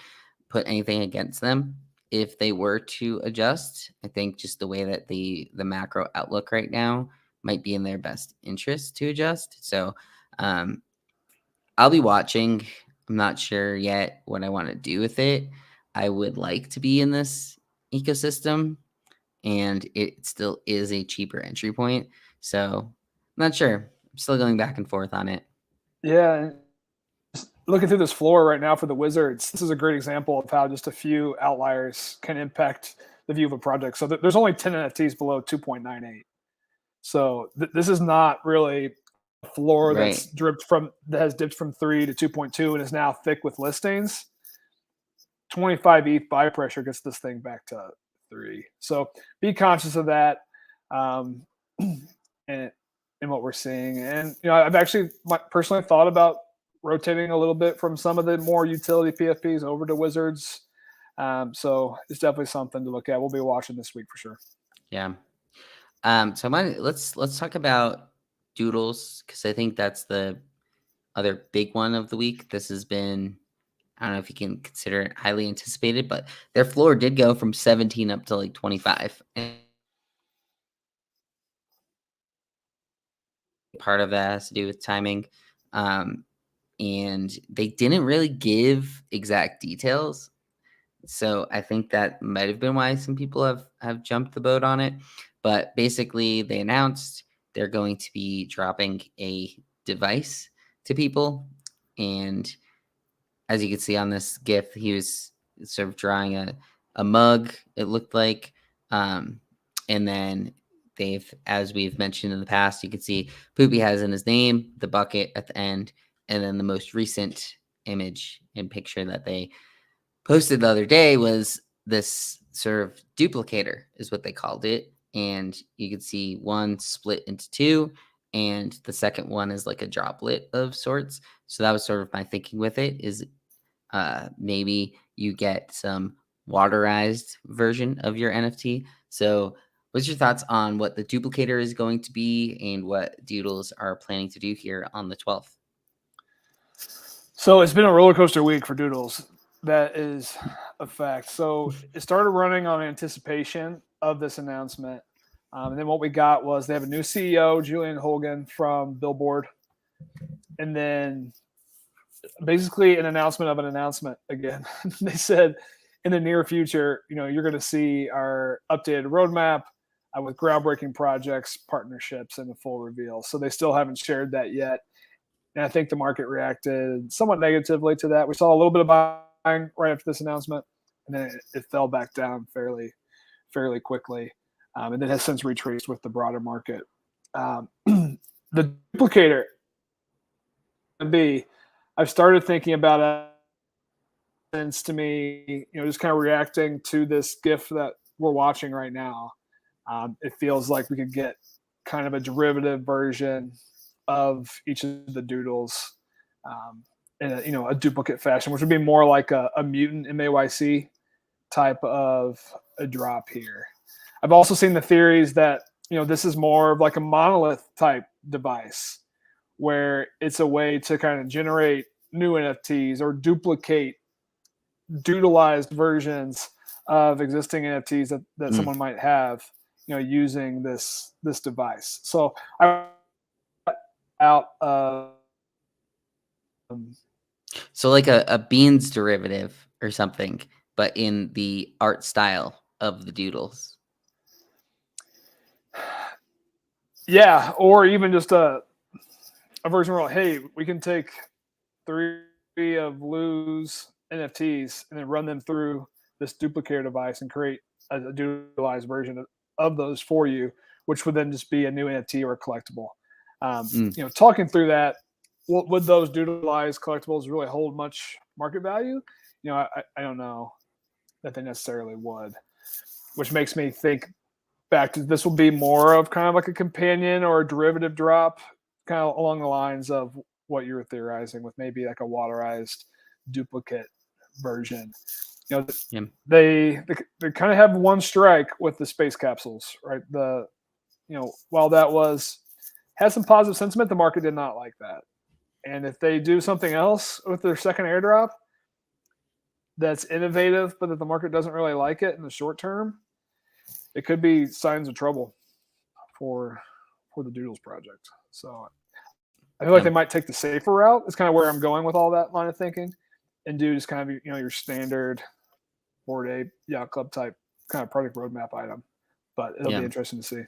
put anything against them if they were to adjust. I think just the way that the macro outlook right now might be in their best interest to adjust. So I'll be watching. I'm not sure yet what I want to do with it. I would like to be in this ecosystem, and it still is a cheaper entry point. So I'm not sure. I'm still going back and forth on it. Yeah. Looking through this floor right now for the Wizards, this is a great example of how just a few outliers can impact the view of a project. So there's only 10 NFTs below 2.98. So this is not really a floor Right. that has dipped from 3 to 2.2 and is now thick with listings. 25 ETH buy pressure gets this thing back to 3. So be conscious of that, and what we're seeing. And I've actually personally thought about rotating a little bit from some of the more utility PFPs over to Wizards. So it's definitely something to look at. We'll be watching this week for sure. Yeah. So let's talk about Doodles, because I think that's the other big one of the week. This has been, I don't know if you can consider it highly anticipated, but their floor did go from 17 up to like 25. And part of that has to do with timing. And they didn't really give exact details. So I think that might have been why some people have jumped the boat on it. But basically, they announced they're going to be dropping a device to people. And as you can see on this GIF, he was sort of drawing a mug, it looked like. And then as we've mentioned in the past, you can see Poopy has in his name, the bucket at the end, and then the most recent image and picture that they posted the other day was this sort of duplicator, is what they called it. And you can see one split into two, and the second one is like a droplet of sorts. So that was sort of my thinking with it, is maybe you get some waterized version of your NFT. So what's your thoughts on what the duplicator is going to be and what Doodles are planning to do here on the 12th? So it's been a roller coaster week for Doodles. That is a fact. So it started running on anticipation of this announcement. And then what we got was they have a new CEO, Julian Holgan from Billboard. And then basically an announcement of an announcement again. They said in the near future, you're going to see our updated roadmap with groundbreaking projects, partnerships, and the full reveal. So they still haven't shared that yet. And I think the market reacted somewhat negatively to that. We saw a little bit of buying right after this announcement, and then it fell back down fairly quickly, and then has since retraced with the broader market. The duplicator, I've started thinking about it since, to me, just kind of reacting to this GIF that we're watching right now. It feels like we could get kind of a derivative version of each of the Doodles in a duplicate fashion, which would be more like a mutant MAYC type of a drop here. I've also seen the theories that this is more of like a monolith type device, where it's a way to kind of generate new NFTs or duplicate doodleized versions of existing NFTs that someone might have, using this device. So I out so like a beans derivative or something, but in the art style of the Doodles. Yeah, or even just a version where, like, hey, we can take 3 of Lou's NFTs and then run them through this duplicator device and create a doodleized version of those for you, which would then just be a new NFT or a collectible. Talking through that, would those doodleized collectibles really hold much market value? I don't know that they necessarily would, which makes me think back to this will be more of kind of like a companion or a derivative drop, kind of along the lines of what you were theorizing with maybe like a waterized duplicate version. They kind of have one strike with the space capsules, right? While that had some positive sentiment, the market did not like that. And if they do something else with their second airdrop that's innovative, but that the market doesn't really like it in the short term, it could be signs of trouble for the Doodles project. So I feel like they might take the safer route. It's kind of where I'm going with all that line of thinking, and do just kind of your standard Bored Ape Yacht Club type kind of project roadmap item. But it'll be interesting to see.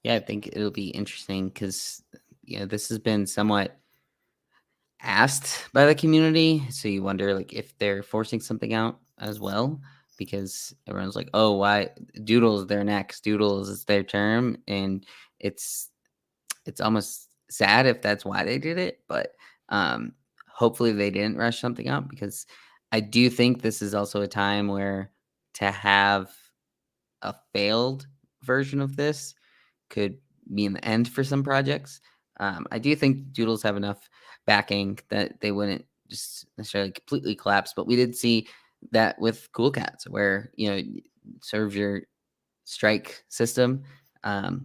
Yeah, I think it'll be interesting because this has been somewhat asked by the community. So you wonder like if they're forcing something out as well, because everyone's like, oh, why Doodles, they're next. Doodles is their term. And it's almost sad if that's why they did it. But hopefully they didn't rush something out, because I do think this is also a time where to have a failed version of this could mean the end for some projects. I do think Doodles have enough backing that they wouldn't just necessarily completely collapse, but we did see that with Cool Cats, where serve your strike system,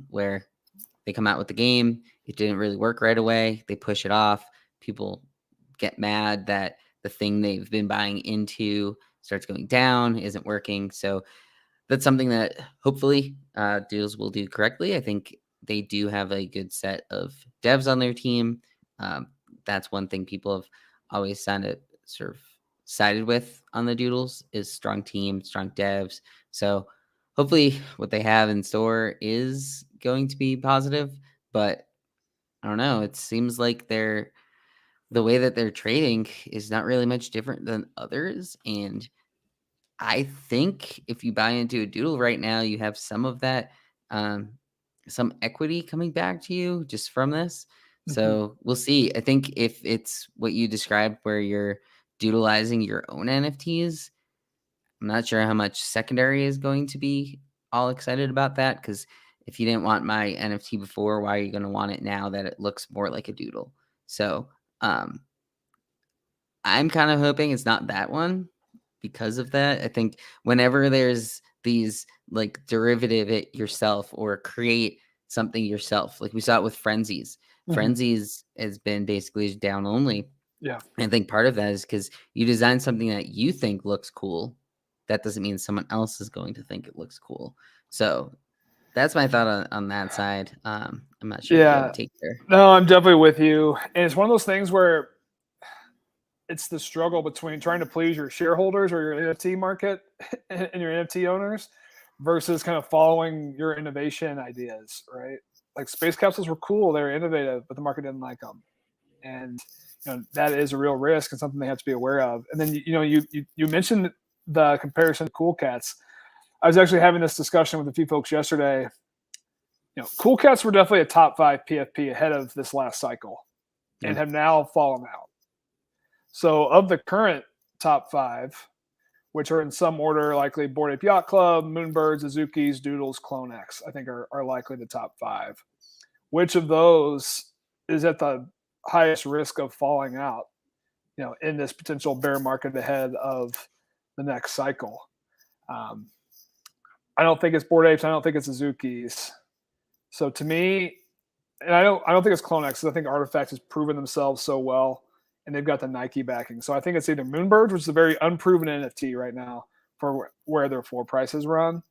where they come out with the game, it didn't really work right away, they push it off, people get mad that the thing they've been buying into starts going down, isn't working. So that's something that hopefully Doodles will do correctly. I think they do have a good set of devs on their team. That's one thing people have always sort of sided with on the Doodles is strong team, strong devs. So hopefully what they have in store is going to be positive. But I don't know. It seems like the way that they're trading is not really much different than others. And I think if you buy into a Doodle right now, you have some of that, some equity coming back to you just from this. So we'll see. I think if it's what you described, where you're doodleizing your own NFTs, I'm not sure how much secondary is going to be all excited about that. Because if you didn't want my NFT before, why are you going to want it now that it looks more like a Doodle? So I'm kind of hoping it's not that one. Because of that, I think whenever there's these like derivative it yourself or create something yourself, like we saw it with Frenzies. Frenzies has been basically down only. Yeah. And I think part of that is because you design something that you think looks cool. That doesn't mean someone else is going to think it looks cool. So that's my thought on that side. I'm not sure if you have a take there. No, I'm definitely with you. And it's one of those things where it's the struggle between trying to please your shareholders or your NFT market and your NFT owners versus kind of following your innovation ideas, right? Like space capsules were cool, they were innovative, but the market didn't like them. And that is a real risk and something they have to be aware of. And then you mentioned the comparison to Cool Cats. I was actually having this discussion with a few folks yesterday. Cool Cats were definitely a top 5 PFP ahead of this last cycle and have now fallen out. So of the current top 5, which are in some order, likely Bored Ape Yacht Club, Moonbirds, Azukis, Doodles, Clone X, I think are likely the top 5. Which of those is at the highest risk of falling out, in this potential bear market ahead of the next cycle? I don't think it's Bored Apes. I don't think it's Azukis. So to me, and I don't think it's Clone X, because I think Artifact has proven themselves so well, and they've got the Nike backing. So I think it's either Moonbirds, which is a very unproven NFT right now for where their floor prices run,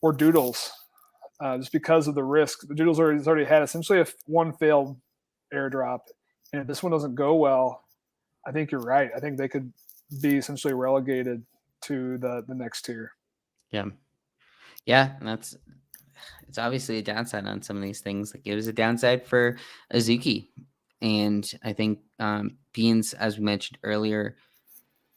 or Doodles, just because of the risk. The Doodles has already had essentially one failed airdrop, and if this one doesn't go well, I think you're right. I think they could be essentially relegated to the next tier. Yeah, and that's it's obviously a downside on some of these things. Like it was a downside for Azuki. And I think Beans, as we mentioned earlier,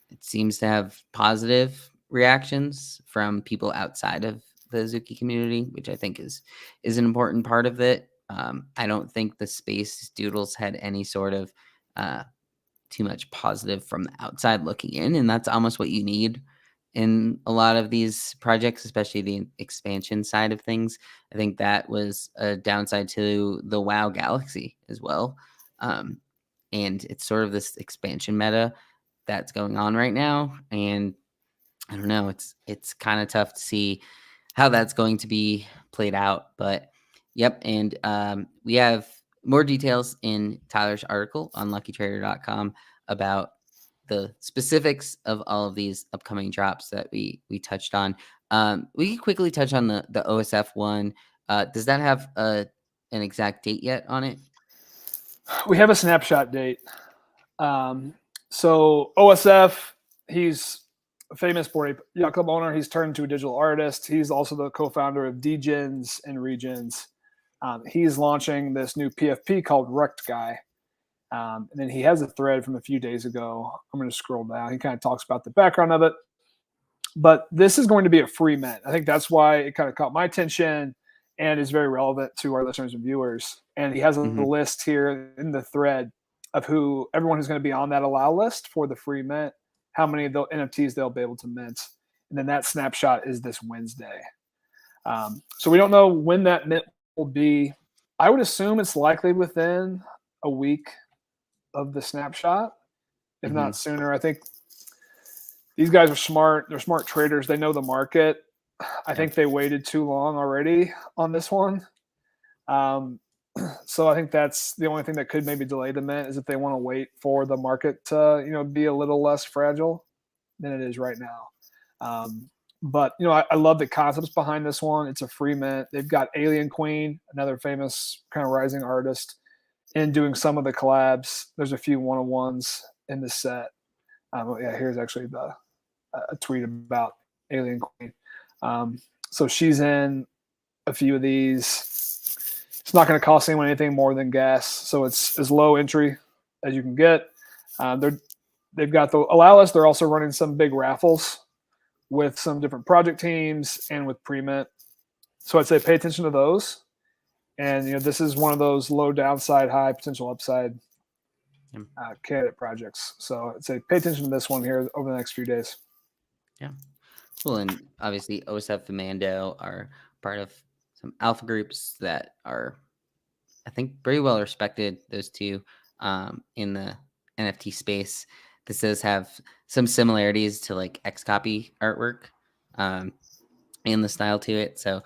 it seems to have positive reactions from people outside of the Azuki community, which I think is an important part of it. I don't think the space Doodles had any sort of too much positive from the outside looking in, and that's almost what you need in a lot of these projects, especially the expansion side of things. I think that was a downside to the WoW Galaxy as well. Um, and it's sort of this expansion meta that's going on right now, and I don't know, it's kind of tough to see how that's going to be played out, but yep. And we have more details in Tyler's article on luckytrader.com about the specifics of all of these upcoming drops that we touched on. We can quickly touch on the OSF one. Does that have an exact date yet on it? We have a snapshot date. So OSF, he's a famous Bored Ape Yacht Club owner. He's turned into a digital artist. He's also the co-founder of Degens and Regions. He's launching this new PFP called Wrecked Guy. And then he has a thread from a few days ago. I'm going to scroll down. He kind of talks about the background of it. But this is going to be a free mint. I think that's why it kind of caught my attention and is very relevant to our listeners and viewers. And he has a list here in the thread of who everyone who's going to be on that allow list for the free mint, how many of the NFTs they'll be able to mint. And then that snapshot is this Wednesday. So we don't know when that mint will be. I would assume it's likely within a week of the snapshot, if not sooner. I think these guys are smart. They're smart traders. They know the market. I think they waited too long already on this one. So I think that's the only thing that could maybe delay the mint is if they want to wait for the market to, be a little less fragile than it is right now. But, I love the concepts behind this one. It's a free mint. They've got Alien Queen, another famous kind of rising artist, in doing some of the collabs. There's a few one-on-ones in the set. Here's actually a tweet about Alien Queen. So she's in a few of these. It's not going to cost anyone anything more than gas, so it's as low entry as you can get. They've got the allow list. They're also running some big raffles with some different project teams and with pre-mint. So I'd say pay attention to those. And this is one of those low downside, high potential upside candidate projects. So I'd say pay attention to this one here over the next few days. Yeah. Well, and obviously OSF and Mando are part of some alpha groups that are, I think, very well respected, those two, in the NFT space. This does have some similarities to like Xcopy artwork and the style to it. So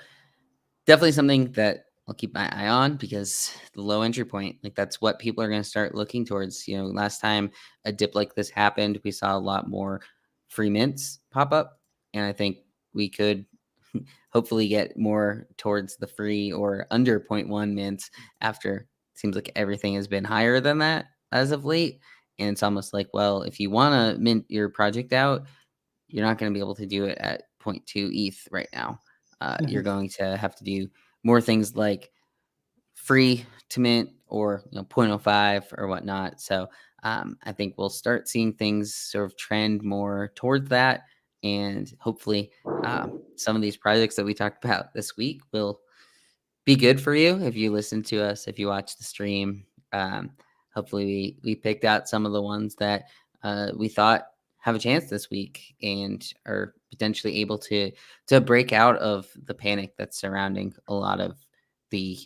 definitely something that I'll keep my eye on because the low entry point, like that's what people are going to start looking towards. Last time a dip like this happened, we saw a lot more free mints pop up. And I think we could hopefully get more towards the free or under 0.1 mints after it seems like everything has been higher than that as of late. And it's almost like, well, if you want to mint your project out, you're not going to be able to do it at 0.2 ETH right now. You're going to have to do more things like free to mint or 0.05 or whatnot. So I think we'll start seeing things sort of trend more towards that. And hopefully some of these projects that we talked about this week will be good for you if you listen to us, if you watch the stream. Hopefully we picked out some of the ones that we thought have a chance this week and are potentially able to break out of the panic that's surrounding a lot of the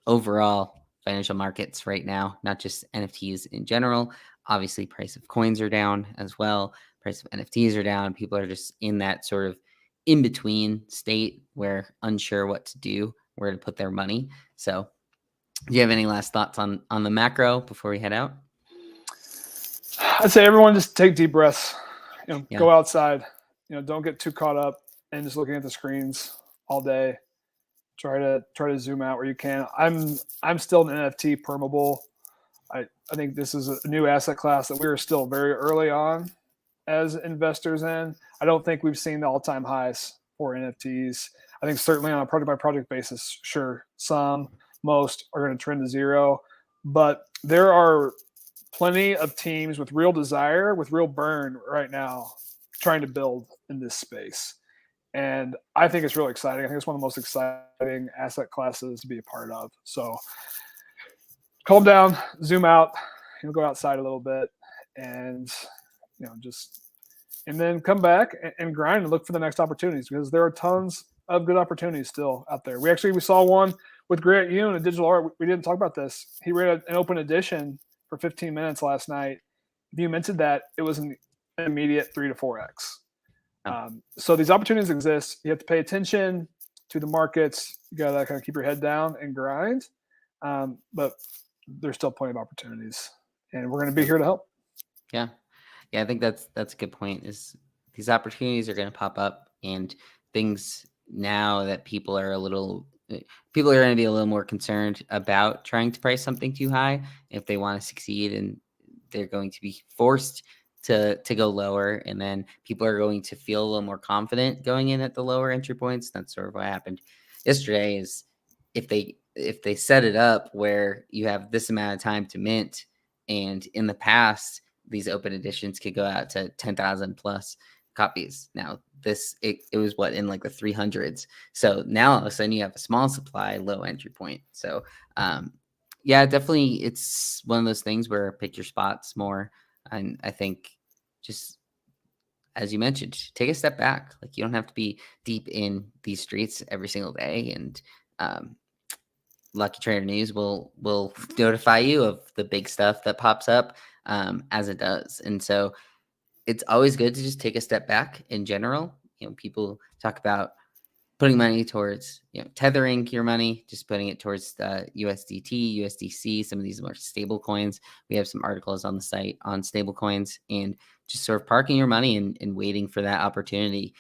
overall financial markets right now, not just NFTs in general. Obviously, price of coins are down as well. Price of NFTs are down. People are just in that sort of in-between state where unsure what to do, where to put their money. So do you have any last thoughts on the macro before we head out? I'd say everyone just take deep breaths. Go outside. Don't get too caught up in just looking at the screens all day. Try to zoom out where you can. I'm still an NFT permeable. I think this is a new asset class that we are still very early on as investors in. I don't think we've seen the all-time highs for NFTs. I think certainly on a project by project basis, sure, most are going to trend to zero, but there are plenty of teams with real desire, with real burn right now, trying to build in this space. And I think it's really exciting. I think it's one of the most exciting asset classes to be a part of. So calm down, zoom out, go outside a little bit, and and then come back and grind and look for the next opportunities, because there are tons of good opportunities still out there. We saw one with Grant Yoon in digital art. We didn't talk about this. He ran an open edition for 15 minutes last night. If you minted that, it was an immediate 3 to 4x. So these opportunities exist. You have to pay attention to the markets. You got to kind of keep your head down and grind. But there's still plenty of opportunities, and we're going to be here to help. Yeah. I think that's a good point. Is these opportunities are going to pop up, and things now that people are going to be a little more concerned about trying to price something too high if they want to succeed, and they're going to be forced to go lower, and then people are going to feel a little more confident going in at the lower entry points. That's sort of what happened yesterday. Is if they set it up where you have this amount of time to mint, and in the past these open editions could go out to 10,000 plus copies. Now it was in like the 300s. So now all of a sudden you have a small supply, low entry point. So definitely it's one of those things where pick your spots more. And I think, just as you mentioned, take a step back. Like, you don't have to be deep in these streets every single day. And Lucky Trader News will notify you of the big stuff that pops up as it does. And so it's always good to just take a step back in general. People talk about putting money towards, tethering your money, just putting it towards USDT, USDC, some of these more stable coins. We have some articles on the site on stable coins, and just sort of parking your money and waiting for that opportunity.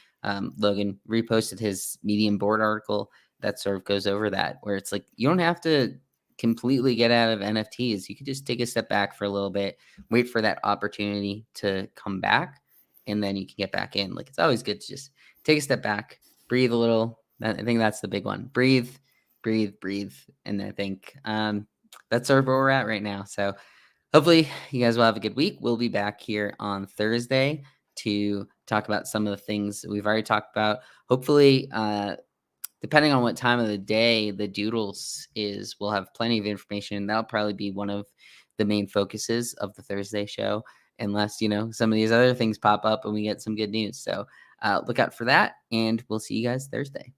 Logan reposted his Medium board article that sort of goes over that, where it's like, you don't have to completely get out of NFTs. You could just take a step back for a little bit, wait for that opportunity to come back, and then you can get back in. Like, it's always good to just take a step back, breathe a little. I think that's the big one. Breathe. And I think that's sort of where we're at right now. So hopefully you guys will have a good week. We'll be back here on Thursday to talk about some of the things we've already talked about. Hopefully, depending on what time of the day the Doodles is, we'll have plenty of information. That'll probably be one of the main focuses of the Thursday show, unless, some of these other things pop up and we get some good news. So look out for that, and we'll see you guys Thursday.